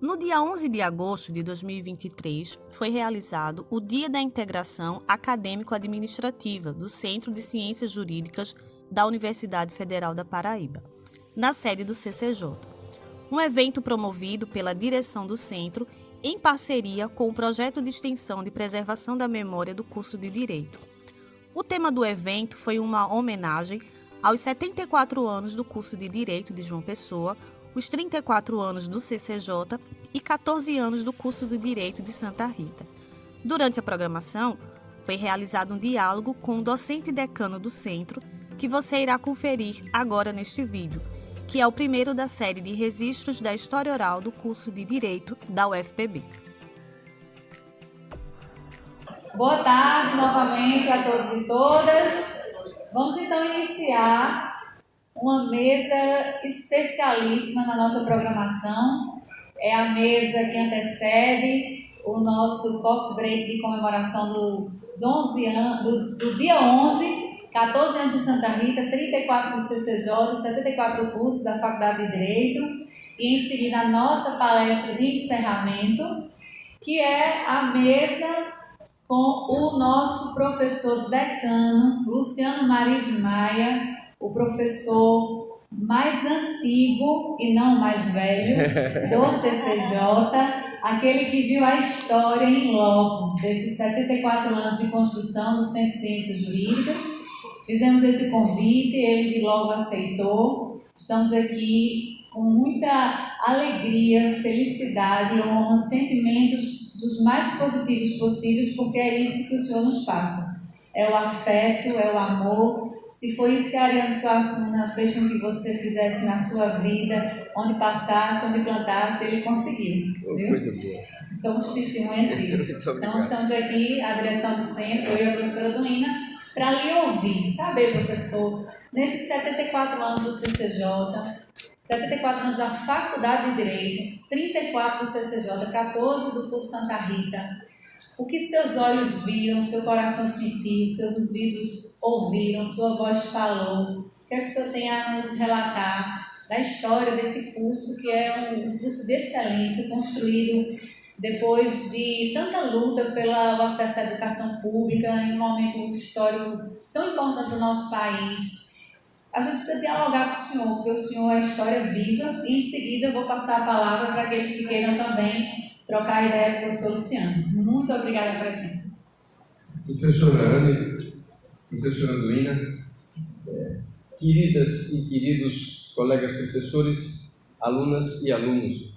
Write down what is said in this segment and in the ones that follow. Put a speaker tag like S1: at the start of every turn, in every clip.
S1: No dia 11 de agosto de 2023, foi realizado o Dia da Integração Acadêmico-Administrativa do Centro de Ciências Jurídicas da Universidade Federal da Paraíba, na sede do CCJ. Um evento promovido pela direção do centro em parceria com o projeto de extensão de preservação da memória do curso de Direito. O tema do evento foi uma homenagem aos 74 anos do curso de Direito de João Pessoa, os 34 anos do CCJ e 14 anos do curso de Direito de Santa Rita. Durante a programação, foi realizado um diálogo com o docente decano do centro, que você irá conferir agora neste vídeo, que é o primeiro da série de registros da história oral do curso de Direito da UFPB.
S2: Boa tarde novamente a todos e todas. Vamos então iniciar uma mesa especialíssima na nossa programação. É a mesa que antecede o nosso coffee break de comemoração dos 11 anos, do dia 11, 14 anos de Santa Rita, 34 do CCJ, 74 do curso da Faculdade de Direito, e em seguida a nossa palestra de encerramento, que é a mesa com o nosso professor decano, Luciano Maris Maia, o professor mais antigo e não mais velho do CCJ, aquele que viu a história em loco desses 74 anos de construção do Centro de Ciências Jurídicas. Fizemos esse convite, ele de logo aceitou. Estamos aqui com muita alegria, felicidade e honra, sentimentos dos mais positivos possíveis, porque é isso que o Senhor nos passa. É o afeto, é o amor. Se foi isso que a Ariane Suassuna fez com que você fizesse na sua vida, onde passasse, onde plantasse, ele conseguiu. Viu?
S3: Coisa boa.
S2: Somos testemunhas disso. Então, estamos aqui, a direção do centro, eu e a professora Duína, para lhe ouvir. Saber, professor, nesses 74 anos do CCJ, 74 anos da Faculdade de Direito, 34 do CCJ, 14 do curso Santa Rita, o que seus olhos viram, seu coração sentiu, seus ouvidos ouviram, sua voz falou, o que é que o senhor tem a nos relatar da história desse curso, que é um curso de excelência, construído depois de tanta luta pelo acesso à educação pública, em um momento histórico tão importante do nosso país. A gente precisa dialogar com o senhor, porque o senhor é história viva, e em seguida eu vou passar a palavra para aqueles que queiram também trocar ideia com o professor Luciano. Muito obrigada pela presença.
S3: Professora Anne, professora Duína, queridas e queridos colegas professores, alunas e alunos,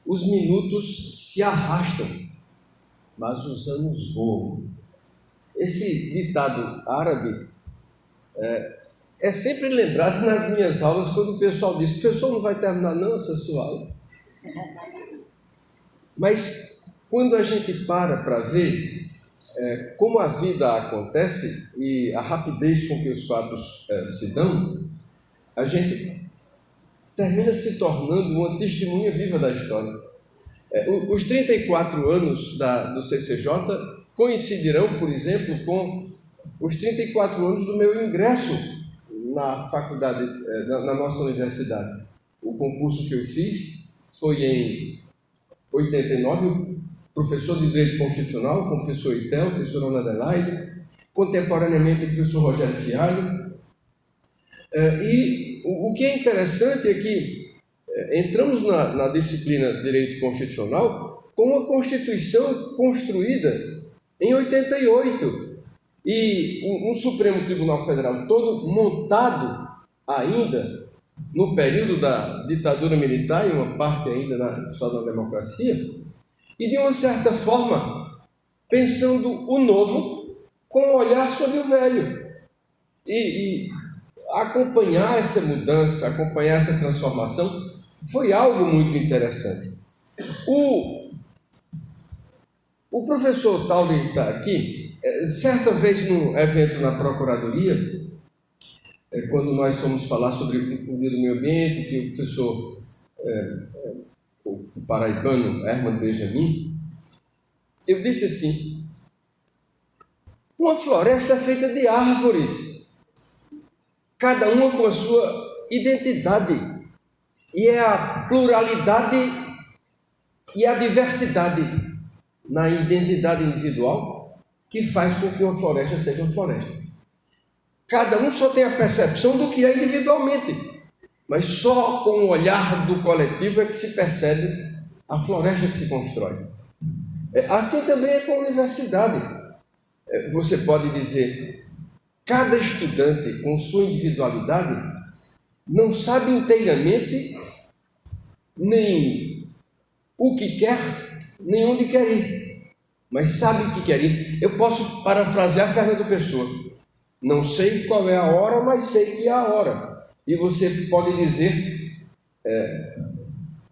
S3: os minutos se arrastam, mas os anos voam. Esse ditado árabe é sempre lembrado nas minhas aulas, quando o pessoal diz: professor, não vai terminar não essa sua aula? Mas quando a gente para ver como a vida acontece e a rapidez com que os fatos se dão, a gente termina se tornando uma testemunha viva da história. Os 34 anos do CCJ coincidirão, por exemplo, com os 34 anos do meu ingresso na faculdade, na nossa universidade. O concurso que eu fiz foi em 89, professor de Direito Constitucional, com o professor Itel, professor Ana Adelaide, contemporaneamente o professor Rogério Fialho. E o que é interessante é que entramos na disciplina de Direito Constitucional com uma Constituição construída em 88 e um Supremo Tribunal Federal todo montado ainda no período da ditadura militar e uma parte ainda só da democracia, e de uma certa forma pensando o novo com um olhar sobre o velho. E acompanhar essa mudança, acompanhar essa transformação foi algo muito interessante. O professor Tauli está aqui. Certa vez num evento na Procuradoria, quando nós fomos falar sobre o Dia do Meio Ambiente, que o professor o paraibano Herman Benjamin, eu disse assim: uma floresta é feita de árvores, cada uma com a sua identidade. E é a pluralidade e a diversidade na identidade individual que faz com que uma floresta seja uma floresta. Cada um só tem a percepção do que é individualmente, mas só com o olhar do coletivo é que se percebe a floresta que se constrói. Assim também é com a universidade. Você pode dizer, cada estudante com sua individualidade não sabe inteiramente nem o que quer, nem onde quer ir, mas sabe o que quer ir. Eu posso parafrasear Fernando Pessoa: não sei qual é a hora, mas sei que é a hora. E você pode dizer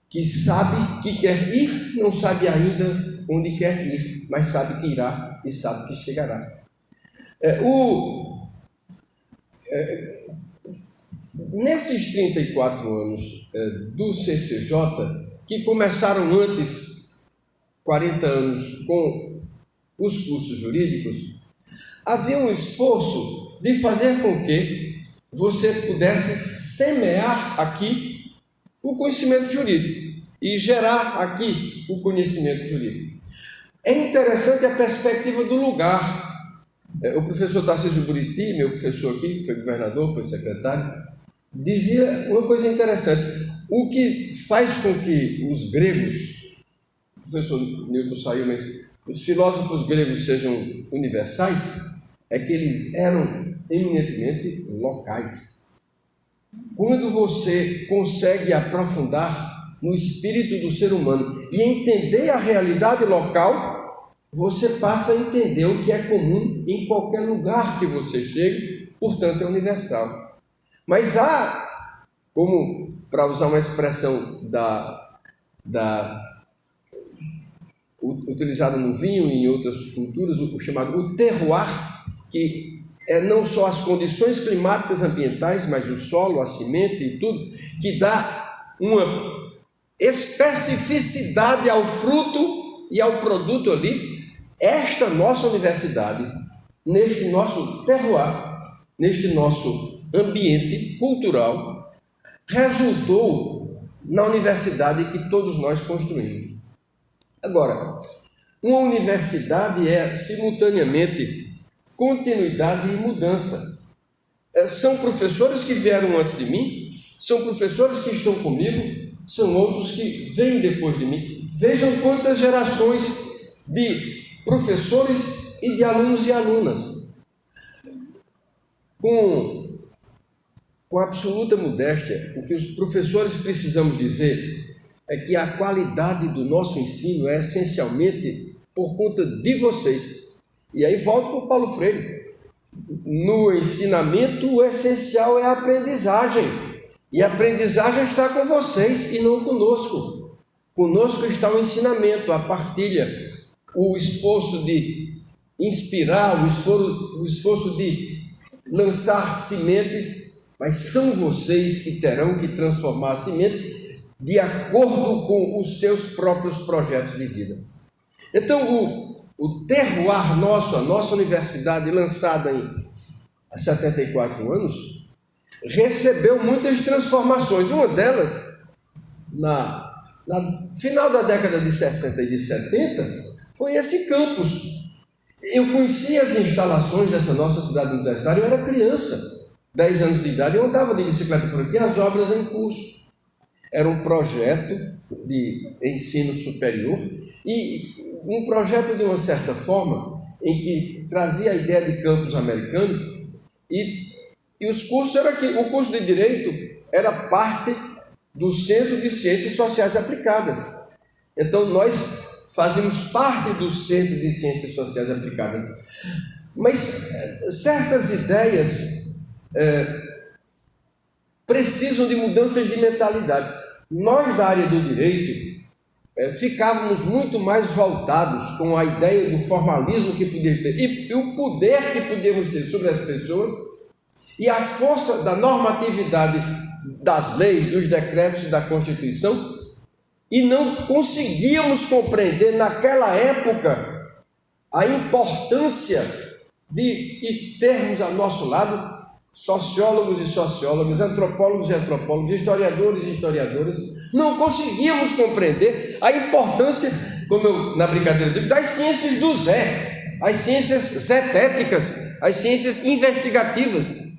S3: que sabe que quer ir, não sabe ainda onde quer ir, mas sabe que irá e sabe que chegará. Nesses 34 anos do CCJ, que começaram antes, 40 anos, com os cursos jurídicos, havia um esforço de fazer com que você pudesse semear aqui o conhecimento jurídico e gerar aqui o conhecimento jurídico. É interessante a perspectiva do lugar. O professor Tarcísio Buriti, meu professor aqui, que foi governador, foi secretário, dizia uma coisa interessante. O que faz com que os gregos, o professor Newton saiu, mas os filósofos gregos sejam universais, é que eles eram eminentemente locais. Quando você consegue aprofundar no espírito do ser humano e entender a realidade local, você passa a entender o que é comum em qualquer lugar que você chegue, portanto é universal. Mas há, como para usar uma expressão utilizada no vinho e em outras culturas, o chamado o terroir, que é não só as condições climáticas ambientais, mas o solo, a semente e tudo, que dá uma especificidade ao fruto e ao produto ali. Esta nossa universidade, neste nosso terroir, neste nosso ambiente cultural, resultou na universidade que todos nós construímos. Agora, uma universidade é simultaneamente continuidade e mudança. São professores que vieram antes de mim, são professores que estão comigo, são outros que vêm depois de mim. Vejam quantas gerações de professores e de alunos e alunas. Com absoluta modéstia, o que os professores precisamos dizer é que a qualidade do nosso ensino é essencialmente por conta de vocês. E aí volto com o Paulo Freire. No ensinamento, o essencial é a aprendizagem. E a aprendizagem está com vocês e não conosco. Conosco está o ensinamento, a partilha, o esforço de inspirar, o esforço de lançar sementes, mas são vocês que terão que transformar a semente de acordo com os seus próprios projetos de vida. Então, o terroir nosso, a nossa universidade, lançada há 74 anos, recebeu muitas transformações. Uma delas, na final da década de 60 e de 70, foi esse campus. Eu conhecia as instalações dessa nossa cidade universitária, eu era criança, 10 anos de idade, eu andava de bicicleta por aqui, as obras em curso. Era um projeto de ensino superior e um projeto de uma certa forma em que trazia a ideia de campus americano e os cursos eram aqui. O curso de Direito era parte do Centro de Ciências Sociais Aplicadas. Então nós fazíamos parte do Centro de Ciências Sociais Aplicadas. Mas certas ideias precisam de mudanças de mentalidade. Nós, da área do direito, ficávamos muito mais voltados com a ideia do formalismo que podíamos ter e o poder que podíamos ter sobre as pessoas e a força da normatividade das leis, dos decretos e da Constituição, e não conseguíamos compreender naquela época a importância de termos ao nosso lado sociólogos e sociólogas, antropólogos e antropólogos, historiadores e historiadoras, não conseguíamos compreender a importância, como eu na brincadeira digo, das ciências do Zé, as ciências zetéticas, as ciências investigativas.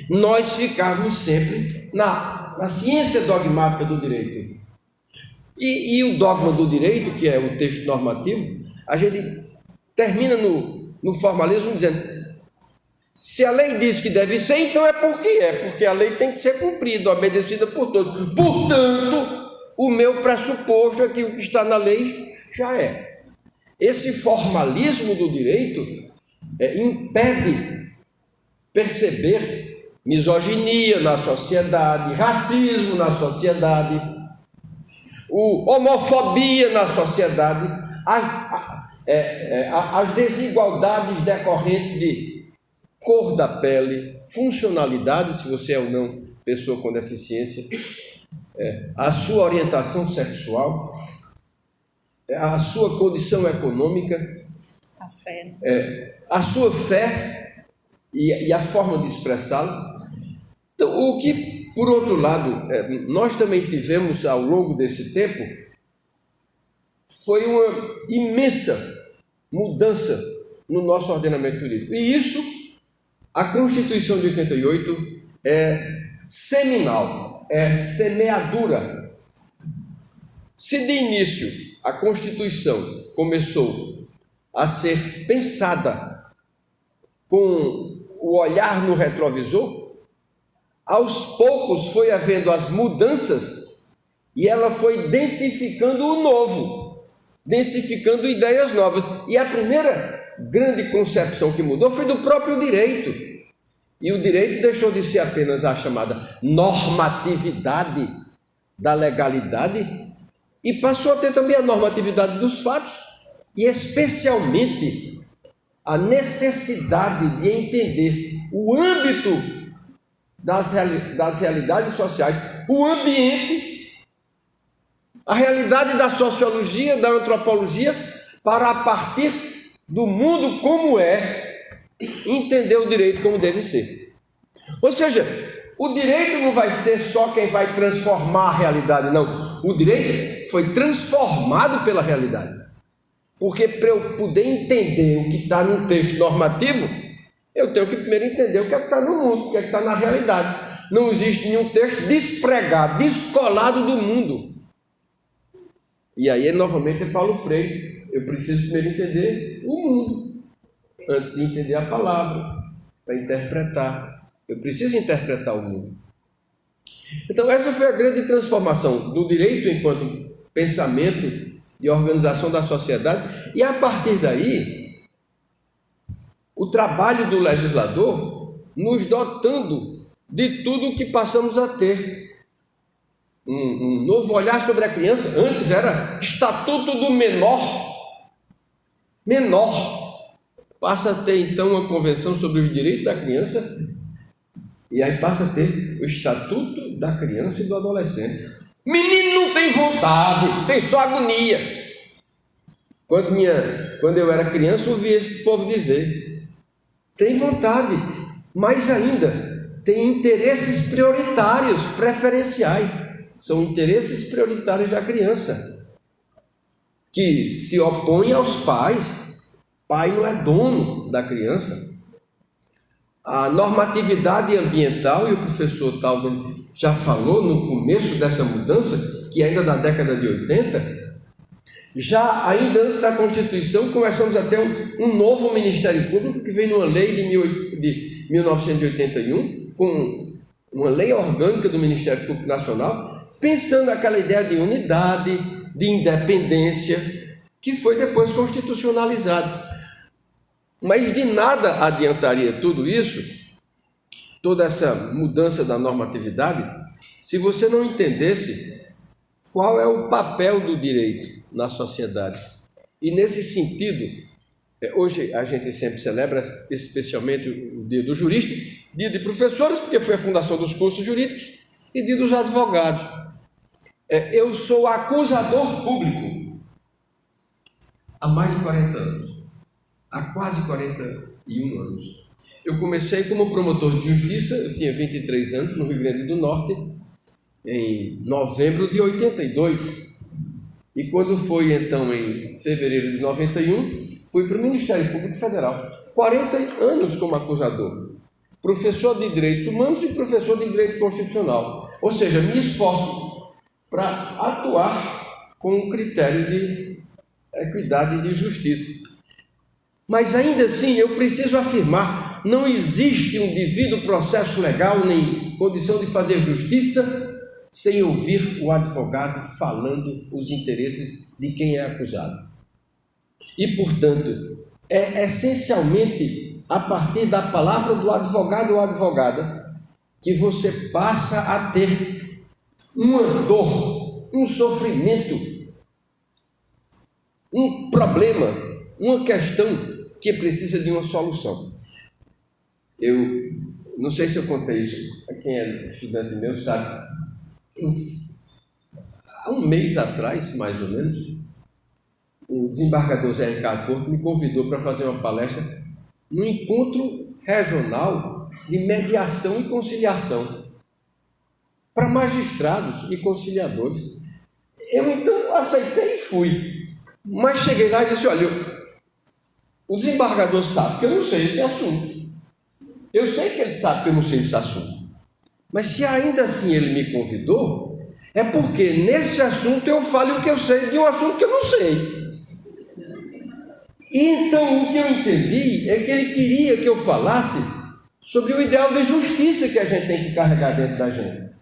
S3: Nós ficávamos sempre na ciência dogmática do direito. E o dogma do direito, que é o texto normativo, a gente termina no formalismo dizendo: se a lei diz que deve ser, então é porque a lei tem que ser cumprida, obedecida por todos. Portanto, o meu pressuposto é que o que está na lei já é. Esse formalismo do direito impede perceber misoginia na sociedade, racismo na sociedade, homofobia na sociedade, as desigualdades decorrentes de cor da pele, funcionalidade, se você é ou não pessoa com deficiência, a sua orientação sexual, a sua condição econômica,
S2: A fé.
S3: a sua fé e a forma de expressá-la. Então, o que, por outro lado, nós também tivemos ao longo desse tempo, foi uma imensa mudança no nosso ordenamento jurídico. E isso, a Constituição de 88 é seminal, é semeadura. Se de início a Constituição começou a ser pensada com o olhar no retrovisor, aos poucos foi havendo as mudanças e ela foi densificando o novo, densificando ideias novas. E a primeira grande concepção que mudou foi do próprio direito. E o direito deixou de ser apenas a chamada normatividade da legalidade e passou a ter também a normatividade dos fatos e especialmente a necessidade de entender o âmbito das realidades sociais, o ambiente, a realidade da sociologia, da antropologia, para a partir do mundo como é, entender o direito como deve ser. Ou seja, o direito não vai ser só quem vai transformar a realidade, não. O direito foi transformado pela realidade. Porque para eu poder entender o que está num texto normativo, eu tenho que primeiro entender o que é que está no mundo, o que é que está na realidade. Não existe nenhum texto despregado, descolado do mundo. E aí, novamente, é Paulo Freire. Eu preciso primeiro entender o mundo, antes de entender a palavra, para interpretar. Eu preciso interpretar o mundo. Então, essa foi a grande transformação do direito enquanto pensamento de organização da sociedade. E, a partir daí, o trabalho do legislador nos dotando de tudo o que passamos a ter. Um novo olhar sobre a criança. Antes era Estatuto do Menor. Passa a ter, então, uma convenção sobre os direitos da criança. E aí passa a ter o Estatuto da Criança e do Adolescente. Menino não tem vontade, tem só agonia. Quando eu era criança, ouvi esse povo dizer: tem vontade, mas ainda tem interesses prioritários, preferenciais. São interesses prioritários da criança, que se opõem aos pais. Pai não é dono da criança. A normatividade ambiental, e o professor Talden já falou no começo dessa mudança, que ainda da década de 80, ainda antes da Constituição, começamos a ter um novo Ministério Público, que veio numa lei de 1981, com uma lei orgânica do Ministério Público Nacional, pensando aquela ideia de unidade, de independência, que foi depois constitucionalizado. Mas de nada adiantaria tudo isso, toda essa mudança da normatividade, se você não entendesse qual é o papel do direito na sociedade. E nesse sentido, hoje a gente sempre celebra especialmente o Dia do Jurista, Dia de Professores, porque foi a fundação dos cursos jurídicos, e Dia dos Advogados. Eu sou acusador público há mais de 40 anos. Há quase 41 anos. Eu comecei como promotor de justiça, eu tinha 23 anos, no Rio Grande do Norte, em novembro de 82. E quando foi, então, em fevereiro de 91, fui para o Ministério Público Federal. 40 anos como acusador. Professor de Direitos Humanos e professor de Direito Constitucional. Ou seja, me esforço para atuar com um critério de equidade e de justiça. Mas ainda assim eu preciso afirmar, não existe um devido processo legal nem condição de fazer justiça sem ouvir o advogado falando os interesses de quem é acusado. E, portanto, é essencialmente a partir da palavra do advogado ou advogada que você passa a ter uma dor, um sofrimento, um problema, uma questão que precisa de uma solução. Eu não sei se eu contei isso, quem é estudante meu sabe. Há um mês atrás, mais ou menos, o desembargador Zé Ricardo Porto me convidou para fazer uma palestra no encontro regional de mediação e conciliação para magistrados e conciliadores. Eu então aceitei e fui, mas cheguei lá e disse: olha, o desembargador sabe que eu não sei esse assunto. Eu sei que ele sabe que eu não sei esse assunto. Mas se ainda assim ele me convidou, é porque nesse assunto eu falo o que eu sei de um assunto que eu não sei. E então o que eu entendi é que ele queria que eu falasse sobre o ideal de justiça que a gente tem que carregar dentro da gente.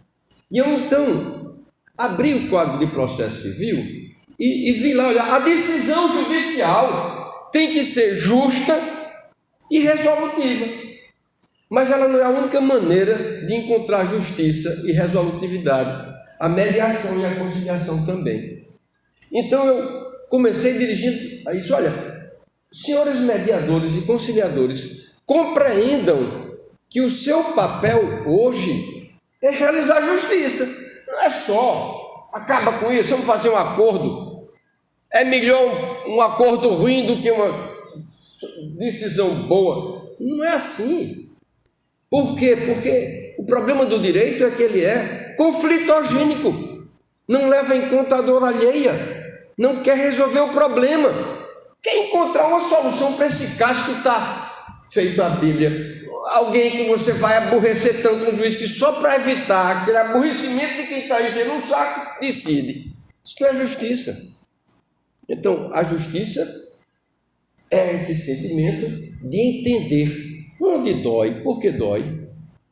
S3: E eu então abri o Código de Processo Civil e vi lá, olha, a decisão judicial tem que ser justa e resolutiva. Mas ela não é a única maneira de encontrar justiça e resolutividade. A mediação e a conciliação também. Então eu comecei dirigindo a isso: olha, senhores mediadores e conciliadores, compreendam que o seu papel hoje é realizar justiça. Não é só, acaba com isso, vamos fazer um acordo. É melhor um acordo ruim do que uma decisão boa. Não é assim. Por quê? Porque o problema do direito é que ele é conflitogênico, não leva em conta a dor alheia, não quer resolver o problema, quer encontrar uma solução para esse caso que está feito a Bíblia. Alguém que você vai aborrecer tanto um juiz que só para evitar aquele aborrecimento de quem está enchendo um saco, decide. Isso é justiça. Então, a justiça é esse sentimento de entender onde dói, por que dói,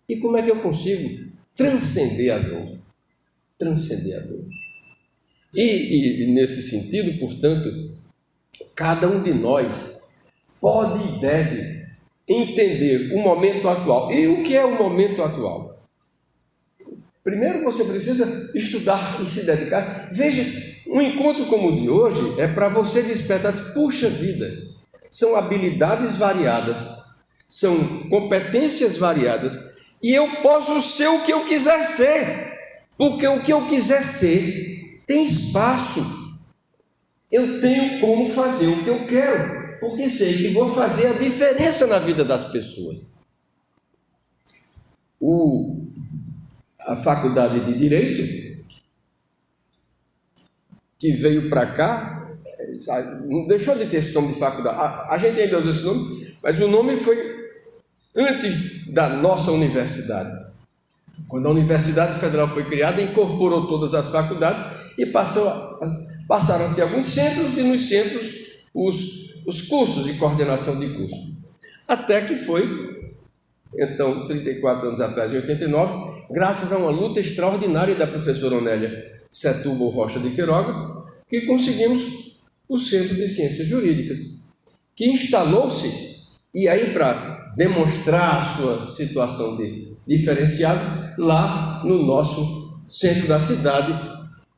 S3: e como é que eu consigo transcender a dor. Transcender a dor. E nesse sentido, portanto, cada um de nós pode e deve entender o momento atual. E o que é o momento atual? Primeiro você precisa estudar e se dedicar. Veja, um encontro como o de hoje é para você despertar. Puxa vida, são habilidades variadas, são competências variadas, e eu posso ser o que eu quiser ser, porque o que eu quiser ser tem espaço. Eu tenho como fazer o que eu quero, porque sei que vou fazer a diferença na vida das pessoas. A faculdade de Direito, que veio para cá, não deixou de ter esse nome de faculdade. A gente ainda usa esse nome, mas o nome foi antes da nossa universidade. Quando a Universidade Federal foi criada, incorporou todas as faculdades e passaram-se alguns centros, e nos centros os cursos de coordenação de curso. Até que foi, então, 34 anos atrás, em 89, graças a uma luta extraordinária da professora Onélia Setúbal Rocha de Queiroga, que conseguimos o Centro de Ciências Jurídicas, que instalou-se, e aí para demonstrar a sua situação de diferenciado, lá no nosso centro da cidade,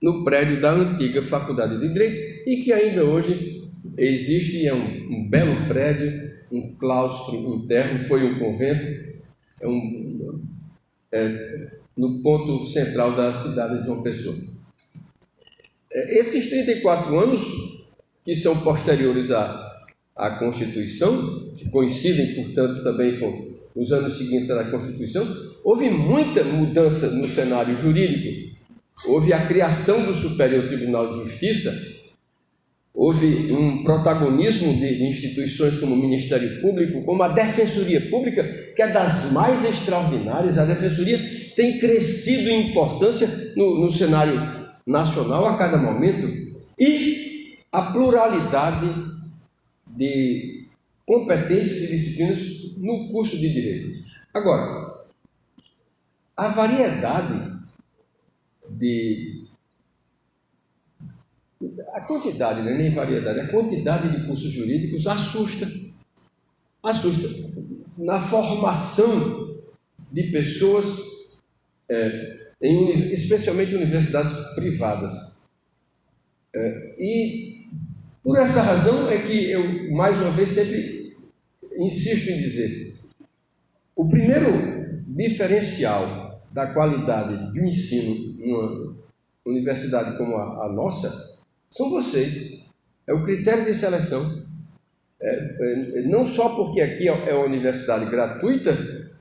S3: no prédio da antiga Faculdade de Direito, e que ainda hoje existe, é um belo prédio, um claustro interno, foi um convento, no ponto central da cidade de João Pessoa. Esses 34 anos, que são posteriores à Constituição, que coincidem, portanto, também com os anos seguintes à Constituição, houve muita mudança no cenário jurídico. Houve a criação do Superior Tribunal de Justiça, houve um protagonismo de instituições como o Ministério Público, como a Defensoria Pública, que é das mais extraordinárias. A Defensoria tem crescido em importância no cenário nacional a cada momento, e a pluralidade de competências e disciplinas no curso de Direito. Agora, a variedade a quantidade, não é nem variedade, a quantidade de cursos jurídicos assusta na formação de pessoas, especialmente em universidades privadas. E por essa razão é que eu, mais uma vez, sempre insisto em dizer: o primeiro diferencial da qualidade de um ensino numa universidade como a nossa são vocês. É o critério de seleção. Não só porque aqui é uma universidade gratuita,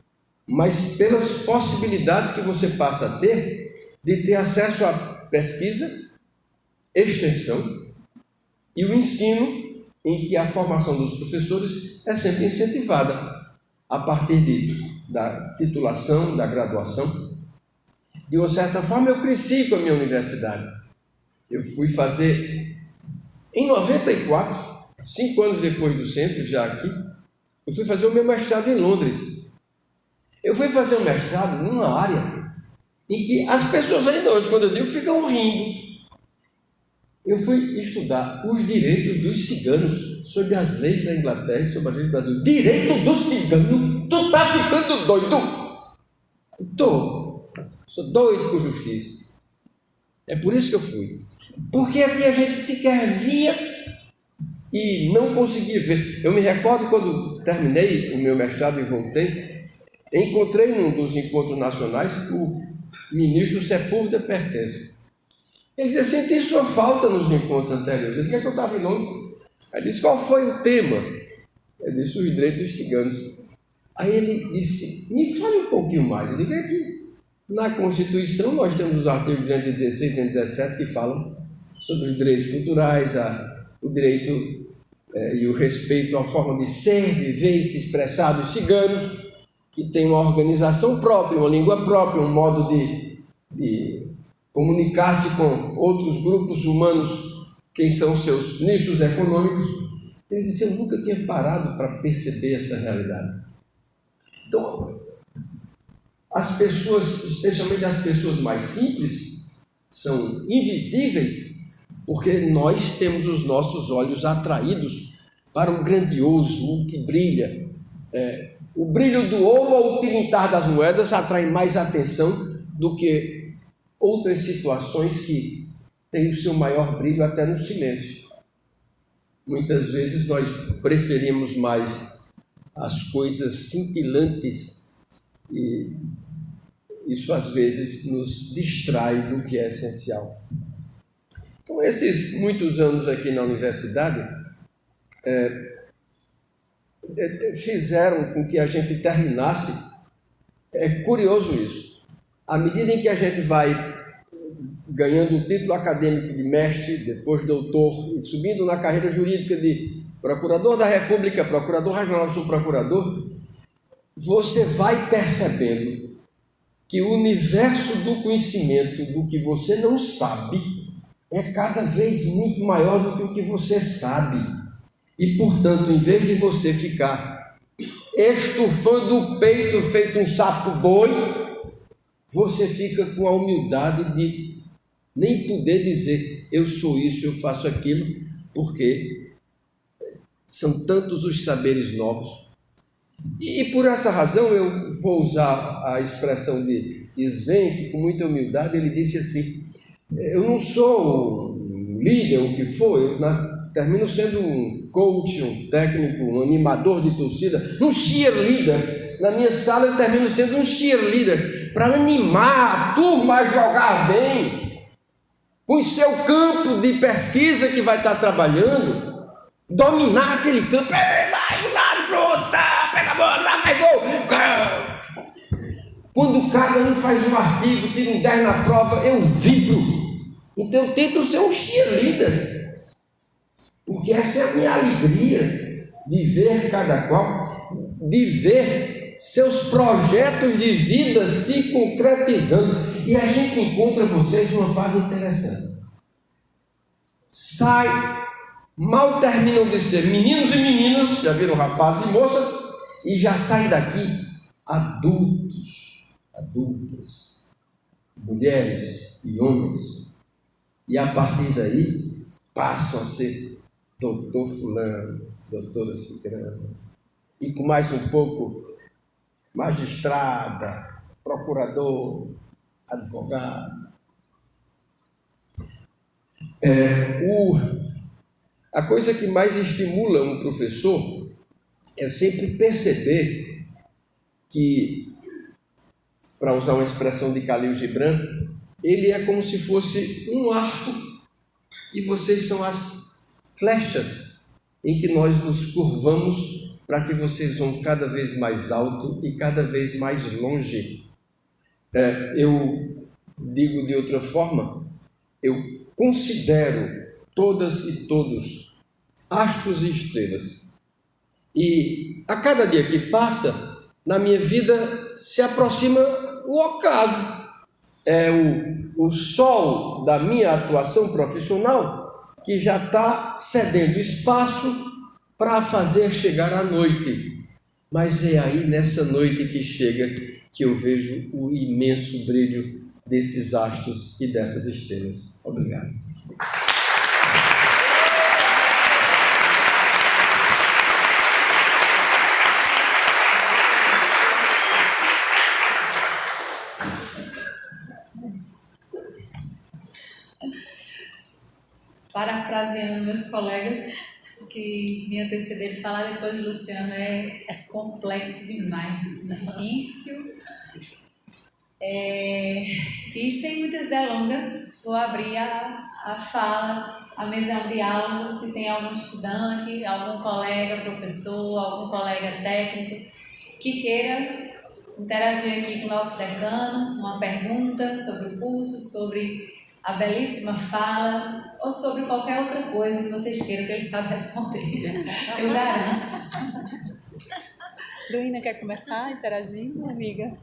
S3: mas pelas possibilidades que você passa a ter de ter acesso à pesquisa, extensão e o ensino, em que a formação dos professores é sempre incentivada a partir da titulação, da graduação. De uma certa forma, eu cresci com a minha universidade. Eu fui fazer, em 94, 5 anos depois do centro, já aqui, eu fui fazer o meu mestrado em Londres. Eu fui fazer um mestrado numa área em que as pessoas ainda hoje, quando eu digo, ficam rindo. Eu fui estudar os direitos dos ciganos, sobre as leis da Inglaterra e sobre as leis do Brasil. Direito do cigano? Tu tá ficando doido? Sou doido por justiça. É por isso que eu fui. Porque aqui a gente sequer via e não conseguia ver. Eu me recordo quando terminei o meu mestrado e voltei, encontrei num dos encontros nacionais o ministro Sepúlveda Pertence. Ele dizia: senti sua falta nos encontros anteriores. Eu disse: por que eu estava em Londres? Aí ele disse: qual foi o tema? Eu disse: os direitos dos ciganos. Aí ele disse: me fale um pouquinho mais. Eu digo: é que na Constituição nós temos os artigos 216 e 217 que falam sobre os direitos culturais, o direito e o respeito à forma de ser, viver e se expressar dos ciganos, que tem uma organização própria, uma língua própria, um modo de comunicar-se com outros grupos humanos, quem são seus nichos econômicos. Ele disse: eu nunca tinha parado para perceber essa realidade. Então, as pessoas, especialmente as pessoas mais simples, são invisíveis, porque nós temos os nossos olhos atraídos para o grandioso, o que brilha. O brilho do ouro ou o tilintar das moedas atrai mais atenção do que outras situações que têm o seu maior brilho até no silêncio. Muitas vezes nós preferimos mais as coisas cintilantes e isso às vezes nos distrai do que é essencial. Então, esses muitos anos aqui na universidade fizeram com que a gente terminasse. É curioso isso. À medida em que a gente vai ganhando o título acadêmico de mestre, depois doutor, e subindo na carreira jurídica de procurador da República, procurador regional, subprocurador, você vai percebendo que o universo do conhecimento, do que você não sabe, é cada vez muito maior do que o que você sabe. E, portanto, em vez de você ficar estufando o peito feito um sapo boi, você fica com a humildade de nem poder dizer: eu sou isso, eu faço aquilo, porque são tantos os saberes novos. E por essa razão eu vou usar a expressão de Sven, que com muita humildade ele disse assim: eu não sou um líder, o que for, eu termino sendo um coach, um técnico, um animador de torcida, um cheerleader. Na minha sala eu termino sendo um cheerleader para animar a turma a jogar bem, conhecer o campo de pesquisa que vai estar trabalhando, dominar aquele campo. Vai, lado, pronto, pega a bola, lá, vai, gol, Quando cada um faz um artigo, tira um 10 na prova, eu vibro. Então eu tento ser um cheerleader, porque essa é a minha alegria, de ver cada qual, de ver seus projetos de vida se concretizando. E a gente encontra vocês numa fase interessante. Sai, mal terminam de ser meninos e meninas, já viram rapazes e moças, e já saem daqui adultos, adultas, mulheres e homens. E a partir daí passam a ser doutor fulano, doutora cicrana, e com mais um pouco, magistrada, procurador, advogado. A coisa que mais estimula um professor é sempre perceber que, para usar uma expressão de Khalil Gibran, ele é como se fosse um arco e vocês são as flechas em que nós nos curvamos para que vocês vão cada vez mais alto e cada vez mais longe. Eu digo de outra forma, eu considero todas e todos astros e estrelas. E a cada dia que passa, na minha vida se aproxima o ocaso. É o sol da minha atuação profissional que já está cedendo espaço para fazer chegar a noite. Mas é aí, nessa noite que chega, que eu vejo o imenso brilho desses astros e dessas estrelas. Obrigado.
S2: Parafraseando meus colegas que me antecederam, falar depois de Luciano é complexo demais, difícil. E sem muitas delongas, vou abrir a fala, a mesa de diálogo, se tem algum estudante, algum colega professor, algum colega técnico que queira interagir aqui com o nosso decano, uma pergunta sobre o curso, sobre a belíssima fala, ou sobre qualquer outra coisa que vocês queiram que ele saiba responder. Eu garanto.
S4: Duína quer começar interagindo, amiga?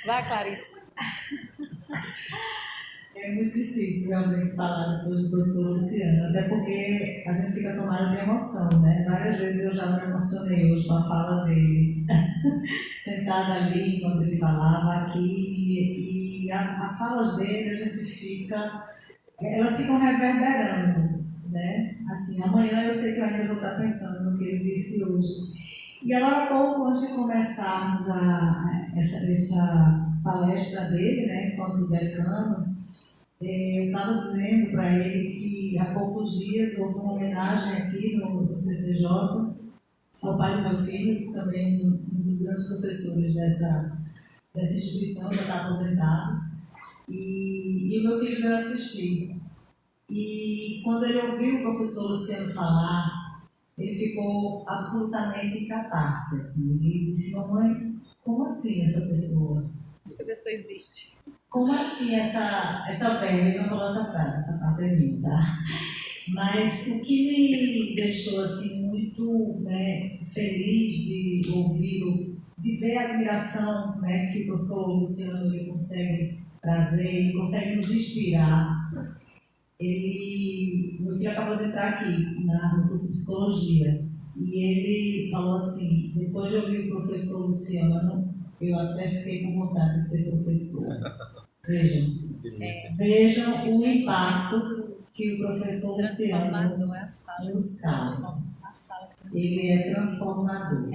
S4: Vai, Clarice.
S5: É muito difícil realmente falar depois do professor Luciano, até porque a gente fica tomado de emoção, né? Várias vezes eu já me emocionei hoje com a fala dele, sentada ali enquanto ele falava aqui, e as falas dele a gente fica, elas ficam reverberando, né? Assim, amanhã eu sei que eu ainda vou estar pensando no que ele disse hoje. E agora há pouco, antes de começarmos essa palestra dele, né, enquanto decano, eu estava dizendo para ele que há poucos dias houve uma homenagem aqui no CCJ ao pai do meu filho, também um dos grandes professores dessa instituição, já está aposentado, e o meu filho veio assistir. E quando ele ouviu o professor Luciano falar, ele ficou absolutamente em catarse, assim. Ele disse: mamãe, como assim essa pessoa?
S4: Essa pessoa existe.
S5: Como assim essa velha? Ele não falou essa frase, essa parte é minha, tá? Mas o que me deixou assim muito, né, feliz de ouvi-lo, de ver a admiração, né, que o professor Luciano ele consegue trazer, ele consegue nos inspirar. Meu filho acabou de entrar aqui no curso de psicologia e ele falou assim: depois de ouvir o professor Luciano, eu até fiquei com vontade de ser professor. Vejam o impacto que o professor Luciano nos causa. Ele é transformador.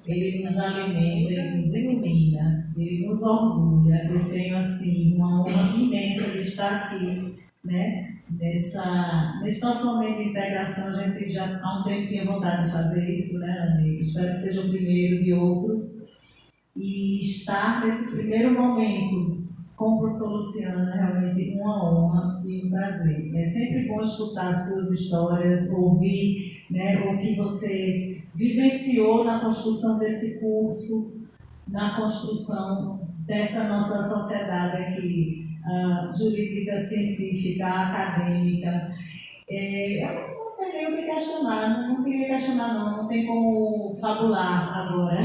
S5: Ele nos alimenta, ele nos ilumina, ele nos orgulha. Eu tenho assim uma honra imensa de estar aqui, né? Nesse nosso momento de integração. A gente já há um tempo tinha vontade de fazer isso, né, amigo? Espero que seja o primeiro de outros. E estar nesse primeiro momento com o professor Luciano é realmente uma honra e um prazer. É sempre bom escutar as suas histórias, ouvir, né, o que você vivenciou na construção desse curso, na construção dessa nossa sociedade aqui, jurídica, científica, acadêmica. Eu não sei nem o que questionar, não queria questionar não tem como fabular agora.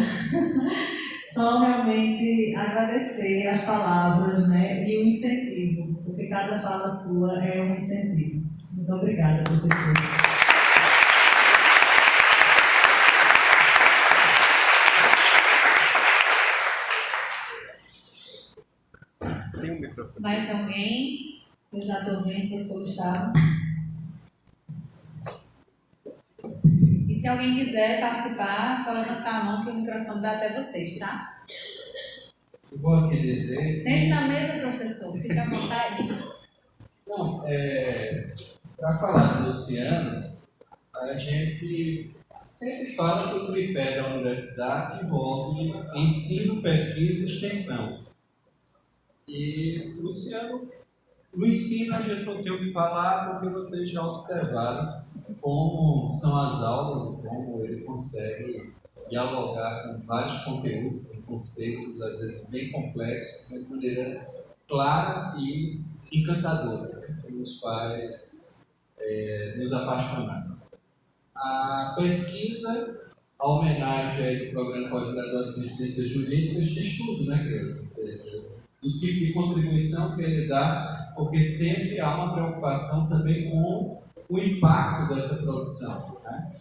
S5: Só realmente agradecer as palavras, né, e o incentivo, porque cada fala sua é um incentivo. Muito obrigada, professor.
S3: Tem um microfone.
S2: Mais alguém? Eu já estou vendo, professor Gustavo. E se alguém quiser participar, é só levantar a mão que o microfone vai até vocês, tá?
S6: Eu vou aqui dizer...
S2: Sente na mesa, professor. Fica à vontade.
S6: Não, para falar do Luciano, a gente sempre fala que o tripé da universidade envolve ensino, pesquisa e extensão. E o Luciano, no ensino a gente não tem o que falar porque vocês já observaram como são as aulas, como ele consegue dialogar com vários conteúdos, com conceitos, às vezes bem complexos, mas de maneira clara e encantadora, que nos faz nos apaixonar. A pesquisa, a homenagem aí do programa de pós-graduação em Ciências Jurídicas, de estudo, né, creio? Ou seja, do tipo de contribuição que ele dá, porque sempre há uma preocupação também com o impacto dessa produção, né?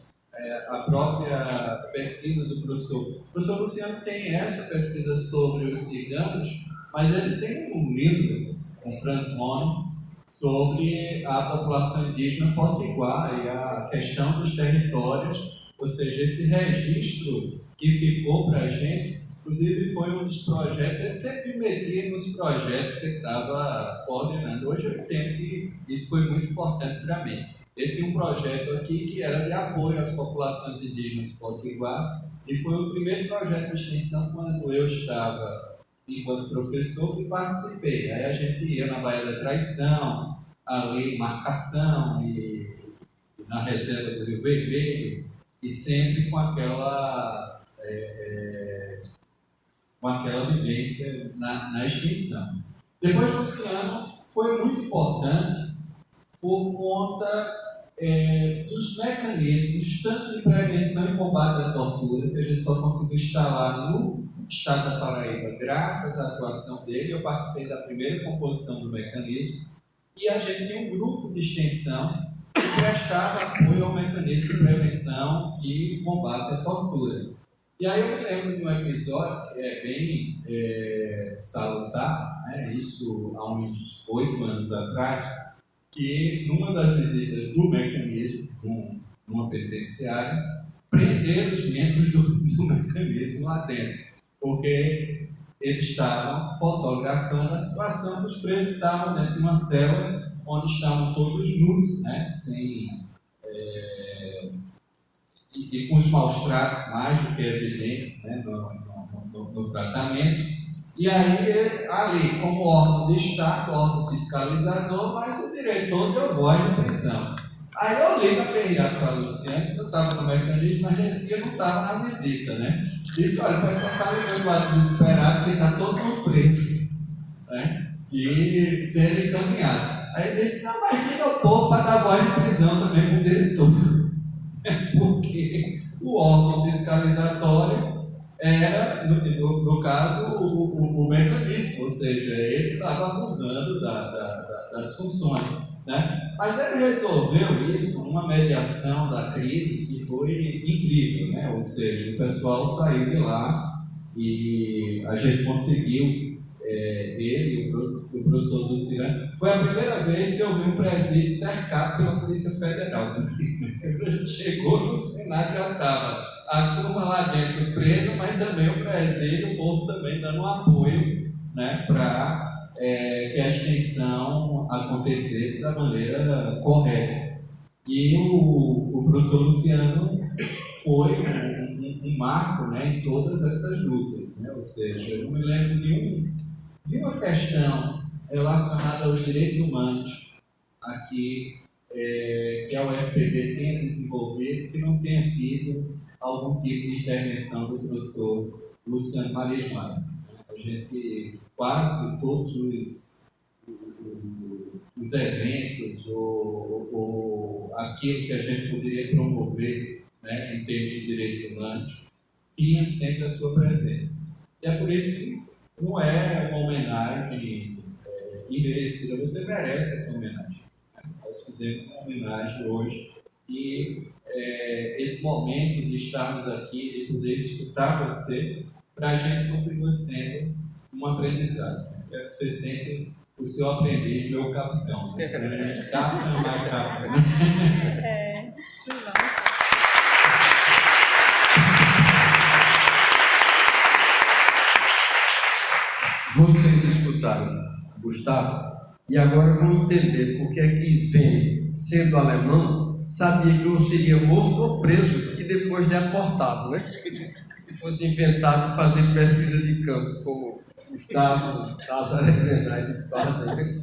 S6: A própria pesquisa do professor Luciano tem essa pesquisa sobre os ciganos, mas ele tem um livro com Franz Moni sobre a população indígena potiguar e a questão dos territórios, ou seja, esse registro que ficou para a gente, inclusive foi um dos projetos, ele sempre metia nos projetos que ele estava coordenando. Hoje eu entendo que isso foi muito importante para mim. Ele tinha um projeto aqui que era de apoio às populações indígenas potiguar, e foi o primeiro projeto de extensão quando eu estava enquanto professor que participei. Aí a gente ia na Baía da Traição, ali em Marcação, e na reserva do Rio Vermelho, e sempre com aquela vivência na extensão. Depois do Luciano foi muito importante por conta dos mecanismos, tanto de prevenção e combate à tortura, que a gente só conseguiu instalar no Estado da Paraíba, graças à atuação dele. Eu participei da primeira composição do mecanismo, e a gente tem um grupo de extensão que prestava apoio ao mecanismo de prevenção e combate à tortura. E aí eu me lembro de um episódio que é bem salutar, né? Isso há uns 8 anos atrás, que numa das visitas do mecanismo, numa penitenciária, prenderam os membros do mecanismo lá dentro, porque eles estavam fotografando a situação que os presos estavam dentro de uma cela onde estavam todos nus, né, e com os maus tratos mais do que evidentes, né, no tratamento. E aí, ali, como órgão de Estado, órgão fiscalizador, mas o diretor deu voz de prisão. Aí eu ligo a PRA para o Luciano, que eu estava no mecanismo, mas nesse dia eu não estava na visita, né? Disse, olha, o pessoal está ligando lá desesperado, porque está todo mundo preso, né? E sendo encaminhado. Aí ele disse, não, mas liga o povo para dar voz de prisão também para o diretor. Porque o órgão fiscalizatório era, no caso, o mecanismo, ou seja, ele estava abusando das funções, né? Mas ele resolveu isso numa mediação da crise que foi incrível, né? Ou seja, o pessoal saiu de lá e a gente conseguiu, ele, o professor Luciano, foi a primeira vez que eu vi um presídio cercado pela Polícia Federal. Chegou no Senado, já estava a turma lá dentro presa, mas também o presídio, o povo também dando um apoio, né, para que a extensão acontecesse da maneira correta. E o professor Luciano foi um marco, né, em todas essas lutas, né? Ou seja, eu não me lembro de uma questão relacionada aos direitos humanos aqui, que a UFPB tenha desenvolvido, que não tenha tido algum tipo de intervenção do professor Luciano Marismar. A gente, quase todos os eventos ou aquilo que a gente poderia promover, né, em termos de direitos humanos, tinha sempre a sua presença. E é por isso que não é uma homenagem imerecida, você merece essa homenagem. Nós fizemos uma homenagem hoje e esse momento de estarmos aqui, de poder escutar você, para a gente continua sendo um aprendizado. Quero ser sempre o seu aprendiz, meu capitão. Capitão, mais capitão.
S3: Vocês escutaram Gustavo e agora vão entender por que é que Sven, sendo alemão, sabia que eu seria morto ou preso e depois deportado, né? Se fosse inventado fazer pesquisa de campo, como Gustavo, Lázaro Zenaide fazem.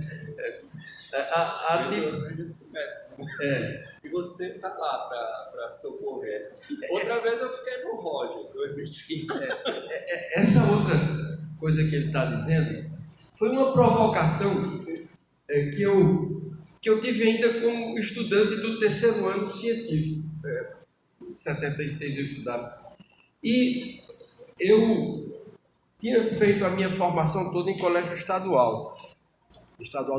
S6: E você está lá para socorrer. Outra vez eu fiquei no Roger, 2005.
S3: Essa outra coisa que ele está dizendo foi uma provocação que eu tive ainda como estudante do terceiro ano científico. Em 76 eu estudava. E eu tinha feito a minha formação toda em colégio estadual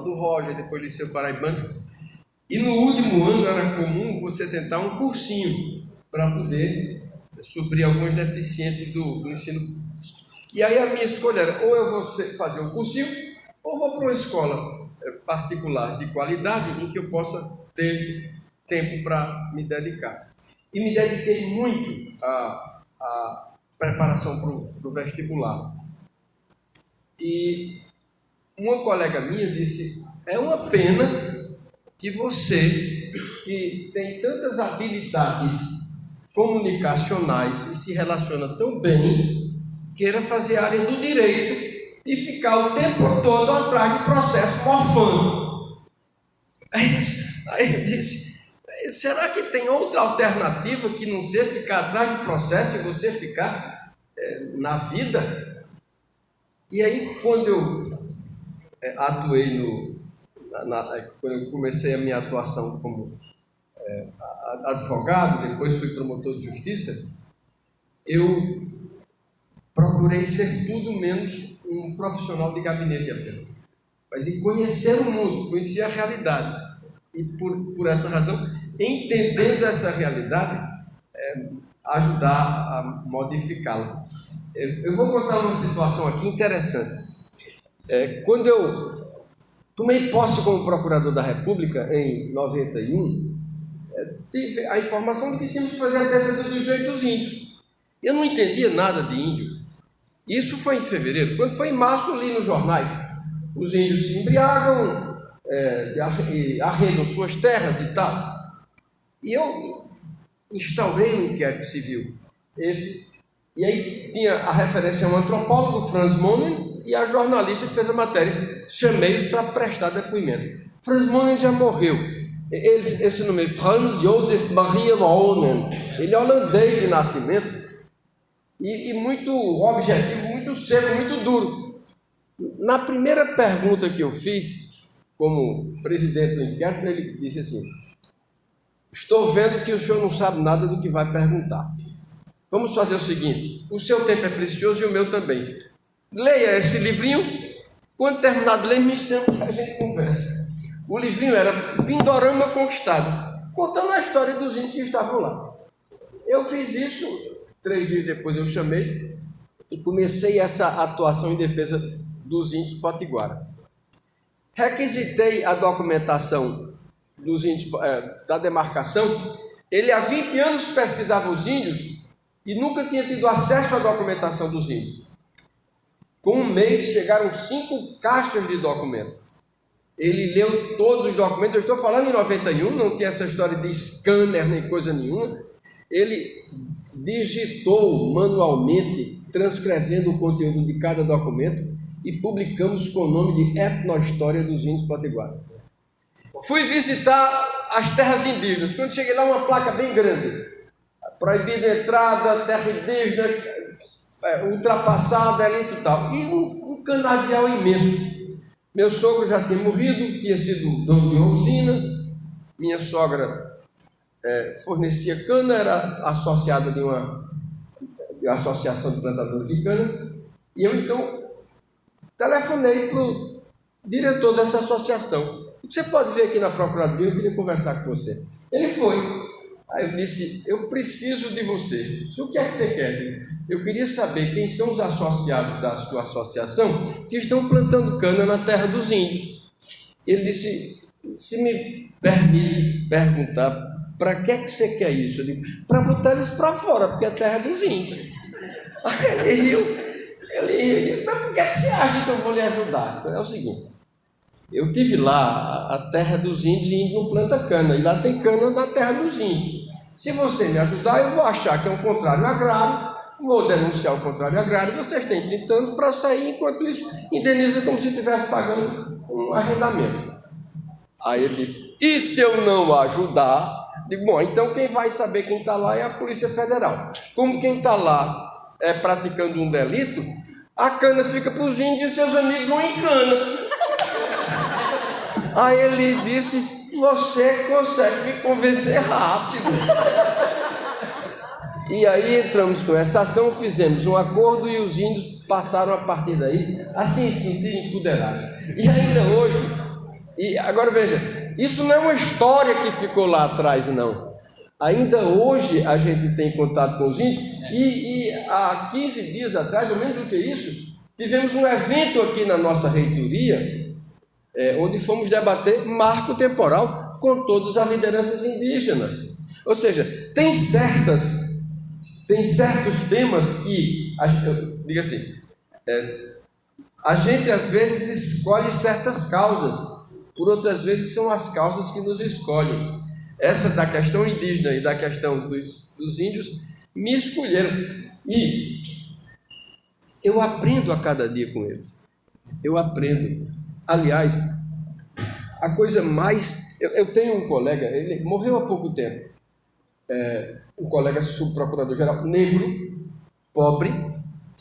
S3: do Roger, depois Liceu Paraibano. E no último ano era comum você tentar um cursinho para poder suprir algumas deficiências do ensino. E aí a minha escolha era, ou eu vou fazer um cursinho, ou vou para uma escola particular de qualidade em que eu possa ter tempo para me dedicar. E me dediquei muito à preparação para o vestibular. E uma colega minha disse, é uma pena que você, que tem tantas habilidades comunicacionais e se relaciona tão bem, queira fazer a área do direito e ficar o tempo todo atrás de processo morfando. Aí eu disse, será que tem outra alternativa que não seja ficar atrás de processo e você ficar na vida? E aí, quando eu atuei quando eu comecei a minha atuação como advogado, depois fui promotor de justiça, eu procurei ser tudo menos um profissional de gabinete apenas, mas em conhecer o mundo, conhecer a realidade. E por essa razão, entendendo essa realidade, ajudar a modificá-la. Eu vou contar uma situação aqui interessante. Quando eu tomei posse como procurador da República, em 91, tive a informação de que tínhamos que fazer a defesa dos direitos dos índios. Eu não entendia nada de índio. Isso foi em fevereiro. Quando foi em março, eu li nos jornais, os índios se embriagam, arrendam suas terras e tal. E eu instaurei um inquérito civil. E aí tinha a referência a um antropólogo, Franz Monen, e a jornalista que fez a matéria. Chamei-os para prestar depoimento. Franz Monen já morreu. Esse nome é Franz Josef Maria Monen. Ele é holandês de nascimento e muito objetivo, muito seco, muito duro. Na primeira pergunta que eu fiz, como presidente do inquérito, ele disse assim: estou vendo que o senhor não sabe nada do que vai perguntar. Vamos fazer o seguinte, o seu tempo é precioso e o meu também. Leia esse livrinho, quando terminar de ler, me chama que a gente conversa. O livrinho era Pindorama Conquistado, contando a história dos índios que estavam lá. Eu fiz isso, 3 dias depois eu chamei e comecei essa atuação em defesa dos índios potiguara. Requisitei a documentação dos índios, da demarcação. Ele há 20 anos pesquisava os índios e nunca tinha tido acesso à documentação dos índios. Com um mês chegaram 5 caixas de documento. Ele leu todos os documentos. Eu estou falando em 91, não tinha essa história de scanner nem coisa nenhuma. Ele digitou manualmente, transcrevendo o conteúdo de cada documento e publicamos com o nome de Etnohistória dos Índios Potiguara. Fui visitar as terras indígenas. Quando cheguei lá, uma placa bem grande: proibido entrada, terra indígena, ultrapassada ali e tal. E um canavial imenso. Meu sogro já tinha morrido, tinha sido dono de uma usina. Minha sogra fornecia cana, era associada de uma associação de plantadores de cana. E eu, então, telefonei para o diretor dessa associação. Você pode vir aqui na Procuradoria, eu queria conversar com você. Ele foi. Aí eu disse, eu preciso de você. O que é que você quer? Eu queria saber quem são os associados da sua associação que estão plantando cana na terra dos índios. Ele disse, se me permite perguntar, para que é que você quer isso? Eu digo, para botar eles para fora, porque é a terra dos índios. Aí ele riu. Ele disse, mas por que você acha que eu vou lhe ajudar? É o seguinte, eu tive lá a terra dos índios e índio não planta cana, e lá tem cana na terra dos índios. Se você me ajudar, eu vou achar que é um contrário agrário, vou denunciar o contrário agrário, vocês têm 30 anos para sair, enquanto isso, indeniza como se estivesse pagando um arrendamento. Aí ele disse, e se eu não ajudar? Digo, bom, então quem vai saber quem está lá é a Polícia Federal. Como quem está lá praticando um delito, a cana fica para os índios e seus amigos vão em cana. Aí ele disse, você consegue me convencer rápido. E aí entramos com essa ação, fizemos um acordo e os índios passaram a partir daí a se sentir empoderados. E ainda hoje, e agora veja, isso não é uma história que ficou lá atrás, não. Ainda hoje a gente tem contato com os índios e há 15 dias atrás, ou menos do que isso, tivemos um evento aqui na nossa reitoria, onde fomos debater marco temporal com todas as lideranças indígenas. Ou seja, tem certos temas que, diga assim, a gente às vezes escolhe certas causas, por outras vezes são as causas que nos escolhem. Essa da questão indígena e da questão dos índios me escolheram. E eu aprendo a cada dia com eles. Eu aprendo. Aliás, a coisa mais... Eu tenho um colega, ele morreu há pouco tempo. Um colega subprocurador-geral, negro, pobre,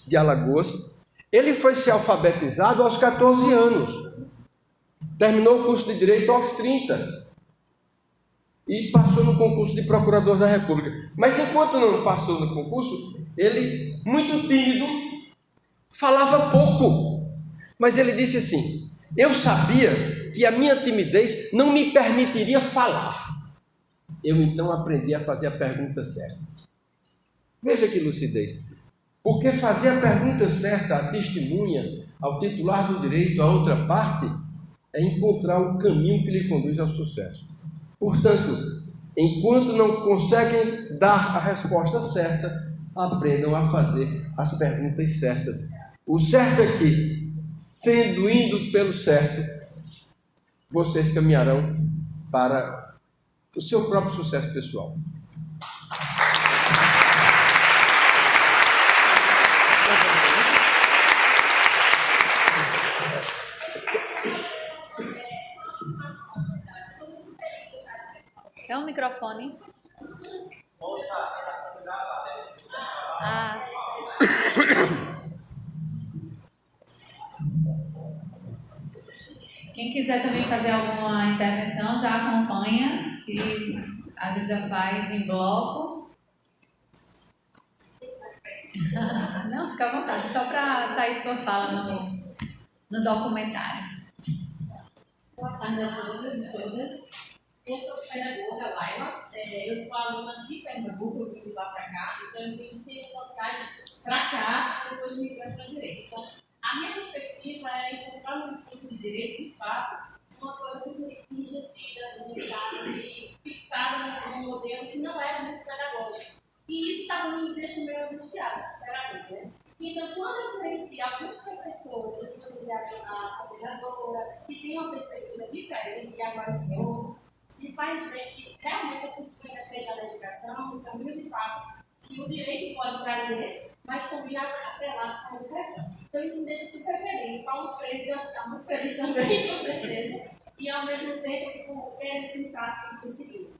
S3: de Alagoas. Ele foi ser alfabetizado aos 14 anos. Terminou o curso de Direito aos 30. E passou no concurso de procurador da República. Mas enquanto não passou no concurso, ele, muito tímido, falava pouco. Mas ele disse assim, eu sabia que a minha timidez não me permitiria falar. Eu então aprendi a fazer a pergunta certa. Veja que lucidez. Porque fazer a pergunta certa à testemunha, ao titular do direito, à outra parte, é encontrar o caminho que lhe conduz ao sucesso. Portanto, enquanto não conseguem dar a resposta certa, aprendam a fazer as perguntas certas. O certo é que, indo pelo certo, vocês caminharão para o seu próprio sucesso pessoal.
S4: Quer um microfone? Ah.
S2: Quem quiser também fazer alguma intervenção, já acompanha, que a gente já faz em bloco. Não, fica à vontade, só para sair sua fala no documentário.
S7: Boa tarde a todas e todas. Eu sou pedagoga, Laila. Eu sou aluna de Pernambuco, eu vim de lá para cá. Então, eu vim de Ciências Sociais para cá, depois me migrei para Direito. Então, a minha perspectiva é encontrar no curso de Direito, de fato, uma coisa muito enrijecida, engessada e fixada num modelo que não é muito pedagógico. E isso estava me deixando meio angustiada, sinceramente, né? Então, quando eu conheci alguns professores, eu conheci a coordenadora, que tem uma perspectiva diferente, e agora os senhores, me faz ver que realmente é possível acreditar na educação, então, de fato, que o direito pode trazer, mas também atrelado com a educação. Então, isso me deixa super feliz. Paulo Freire está muito feliz também, com certeza. E, ao mesmo tempo, eu fico querendo pensar assim, no seguinte: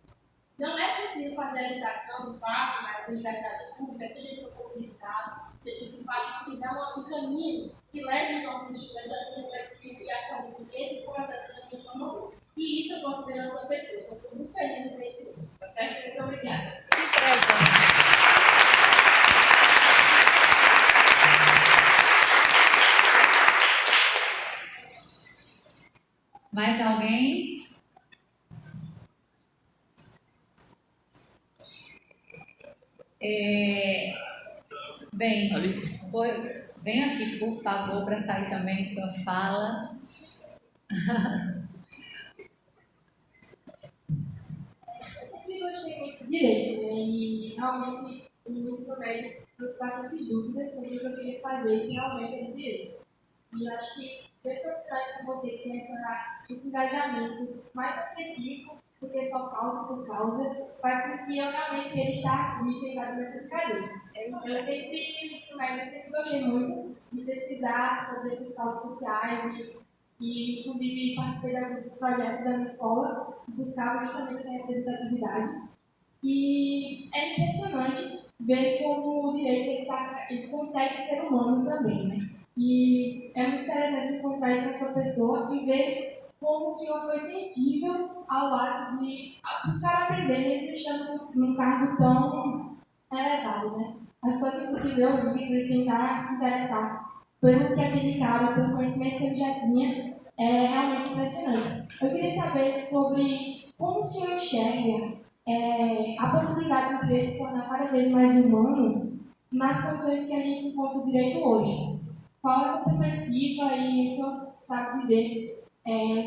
S7: não é possível fazer a educação, de fato, nas universidades públicas, seja de profundizado, seja, que faça que dê um caminho que leve os nossos estudantes a serem flexíveis e a fazer com que esse processo seja transformador. E isso eu posso ver na sua pessoa. Então, estou muito feliz com esse curso, tá certo? Muito obrigada.
S2: Mais alguém? Bem, vem aqui, por favor, para sair também de sua fala.
S7: Eu sempre gostei muito de direito, né? E realmente no ensino médio trouxe bastantes dúvidas sobre o que eu queria fazer, se realmente é de direito. E eu acho que ter profissionais como você que tem esse engajamento mais afetivo do que só causa por causa, faz com que eu realmente queira estar aqui sentado nessas cadeiras. Eu sempre, no ensino médio, eu sempre gostei muito de pesquisar sobre esses causas sociais e inclusive participei de alguns projetos da minha escola que buscavam justamente essa representatividade. E é impressionante ver como o direito ele consegue ser humano também, né? E é muito interessante encontrar isso na sua pessoa e ver como o senhor foi sensível ao ato de buscar aprender, mesmo estando num cargo tão elevado, né? A sua atitude de ler o livro e tentar se interessar pelo que aquele cara, pelo conhecimento que ele já tinha, é realmente impressionante. Eu queria saber sobre como o senhor enxerga a possibilidade do direito se tornar cada vez mais humano nas condições que a gente encontra o direito hoje. Qual é a sua perspectiva e o senhor sabe dizer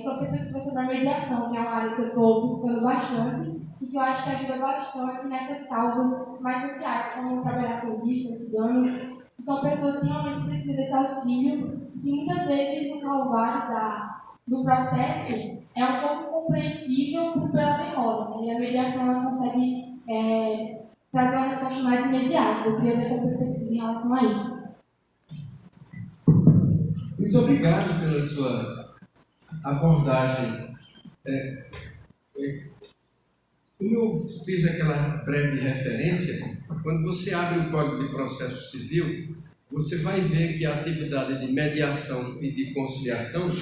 S7: sua perspectiva sobre a mediação, que é uma área que eu estou buscando bastante e que eu acho que ajuda bastante nessas causas mais sociais, como trabalhar com indígenas, ciganos, que são pessoas que realmente precisam desse auxílio, que muitas vezes no calvário do processo é um pouco compreensível pela demora, né? E a mediação ela consegue trazer uma resposta mais imediata. Eu queria ver sua perspectiva em relação a isso.
S3: Muito obrigado pela sua abordagem. Como eu fiz aquela breve referência, quando você abre o Código de Processo Civil, você vai ver que a atividade de mediação e de conciliação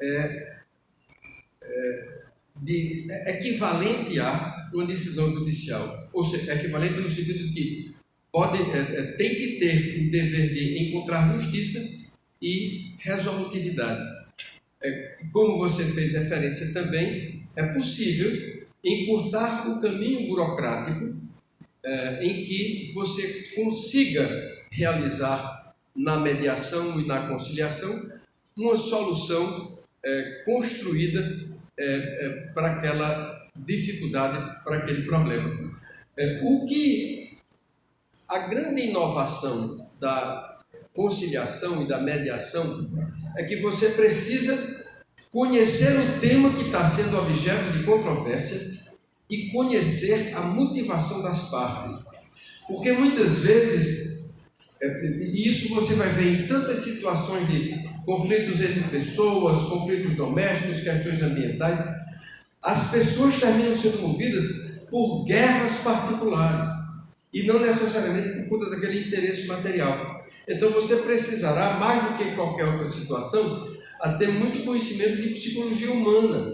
S3: é equivalente a uma decisão judicial. Ou seja, é equivalente no sentido de que tem que ter o dever de encontrar justiça e resolutividade. Como você fez referência também, é possível encurtar o caminho burocrático em que você consiga realizar na mediação e na conciliação uma solução construída para aquela dificuldade, para aquele problema. A grande inovação da conciliação e da mediação é que você precisa conhecer o tema que está sendo objeto de controvérsia e conhecer a motivação das partes. Porque muitas vezes, e isso você vai ver em tantas situações de conflitos entre pessoas, conflitos domésticos, questões ambientais, as pessoas terminam sendo movidas por guerras particulares e não necessariamente por conta daquele interesse material. Então você precisará, mais do que em qualquer outra situação, a ter muito conhecimento de psicologia humana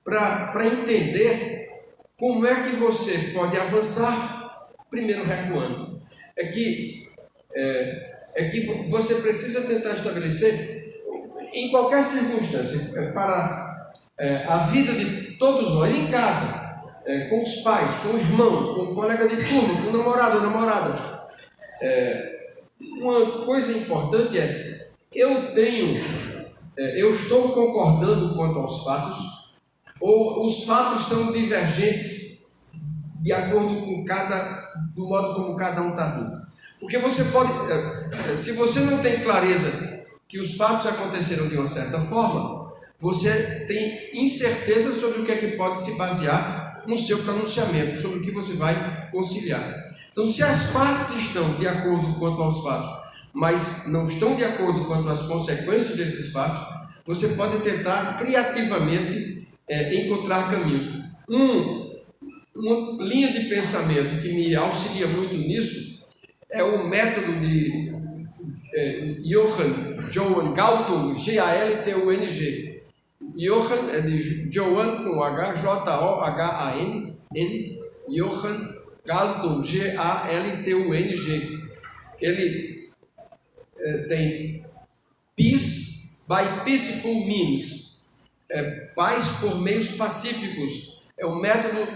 S3: para entender como é que você pode avançar, primeiro recuando. É que você precisa tentar estabelecer, em qualquer circunstância, para a vida de todos nós, em casa, com os pais, com o irmão, com o colega de turma, com o namorado ou namorada. Uma coisa importante eu estou concordando quanto aos fatos, ou os fatos são divergentes de acordo com do modo como cada um está vindo. Porque você pode, se você não tem clareza que os fatos aconteceram de uma certa forma, você tem incerteza sobre o que é que pode se basear no seu pronunciamento, sobre o que você vai conciliar. Então, se as partes estão de acordo quanto aos fatos, mas não estão de acordo quanto às consequências desses fatos, você pode tentar criativamente encontrar caminhos. Uma linha de pensamento que me auxilia muito nisso é o método de Johann Galtung, G-A-L-T-U-N-G. Johann é de Johann com H, J-O-H-A-N, Johann Galtung, G-A-L-T-U-N-G. Ele tem Peace by Peaceful Means, paz por meios pacíficos. É o método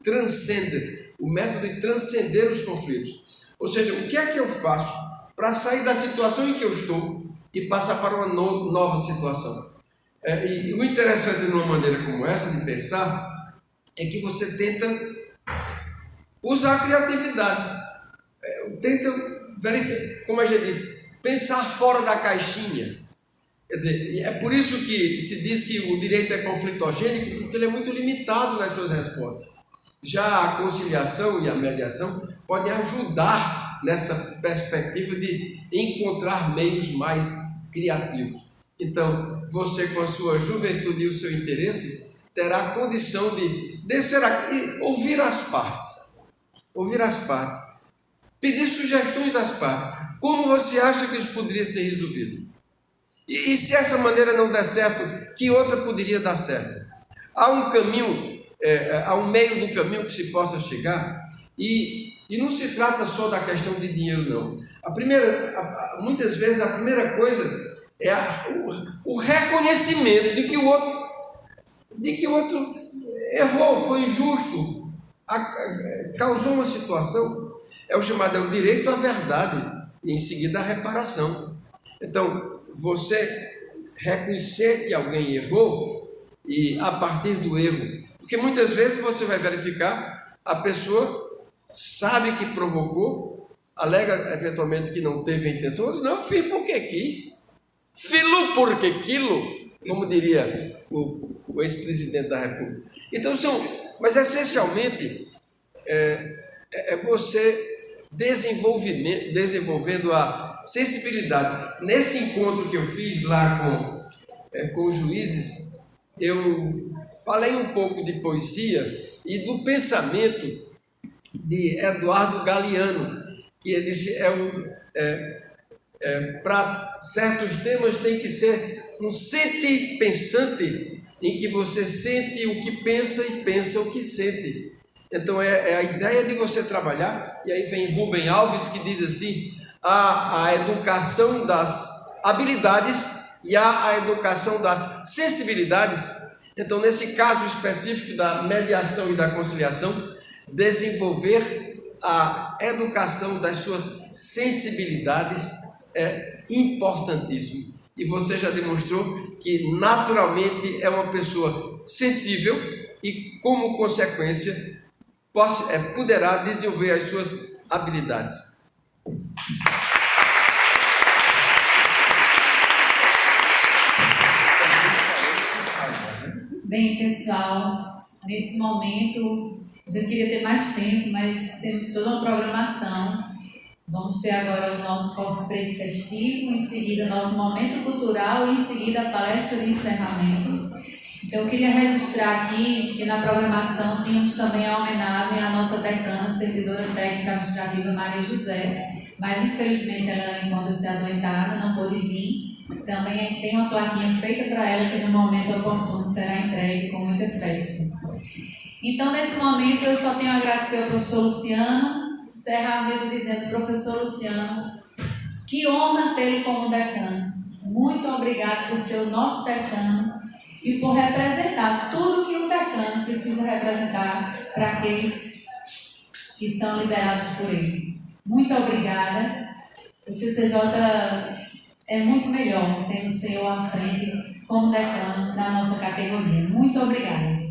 S3: transcender, o método de transcender os conflitos. Ou seja, o que é que eu faço para sair da situação em que eu estou e passar para uma nova situação? E o interessante de uma maneira como essa de pensar é que você tenta usar a criatividade, tenta verificar, como a gente disse, pensar fora da caixinha. Quer dizer, é por isso que se diz que o direito é conflitogênico, porque ele é muito limitado nas suas respostas. Já a conciliação e a mediação podem ajudar nessa perspectiva de encontrar meios mais criativos. Então, você com a sua juventude e o seu interesse, terá a condição de descer aqui e ouvir as partes, pedir sugestões às partes. Como você acha que isso poderia ser resolvido? E se essa maneira não der certo, que outra poderia dar certo? Há um caminho, há um meio do caminho que se possa chegar, e não se trata só da questão de dinheiro, não. Muitas vezes a primeira coisa é o reconhecimento de que o outro errou, foi injusto, causou uma situação. É o direito à verdade e em seguida a reparação. Então, você reconhecer que alguém errou e a partir do erro, porque muitas vezes você vai verificar, a pessoa sabe que provocou, alega eventualmente que não teve a intenção, mas não, fiz porque quis, filo porque quilo, como diria o ex-presidente da República. Então, mas essencialmente é você desenvolvendo a sensibilidade. Nesse encontro que eu fiz lá com os juízes, eu falei um pouco de poesia e do pensamento de Eduardo Galeano, que ele disse, para certos temas tem que ser um sente pensante, em que você sente o que pensa e pensa o que sente. Então é a ideia de você trabalhar, e aí vem Rubem Alves que diz assim, a educação das habilidades e a educação das sensibilidades. Então, nesse caso específico da mediação e da conciliação, desenvolver a educação das suas sensibilidades é importantíssimo. E você já demonstrou que naturalmente é uma pessoa sensível e, como consequência, poderá desenvolver as suas habilidades.
S2: Bem, pessoal, nesse momento, já queria ter mais tempo, mas temos toda uma programação. Vamos ter agora o nosso cofre preto festivo, em seguida o nosso momento cultural e em seguida a palestra de encerramento. Então, eu queria registrar aqui que na programação tínhamos também a homenagem à nossa decana, servidora técnica administrativa Maria José, mas infelizmente ela encontra-se adoentada, não pôde vir. Também tem uma plaquinha feita para ela que no momento oportuno será entregue com muita festa. Então, nesse momento, eu só tenho a agradecer ao professor Luciano, encerrar a mesa dizendo, professor Luciano, que honra tê-lo como decano. Muito obrigado por ser o nosso decano e por representar tudo que um decano precisa representar para aqueles que são liderados por ele. Muito obrigada. O CCJ é muito melhor tendo o senhor à frente como decano da nossa categoria. Muito obrigada.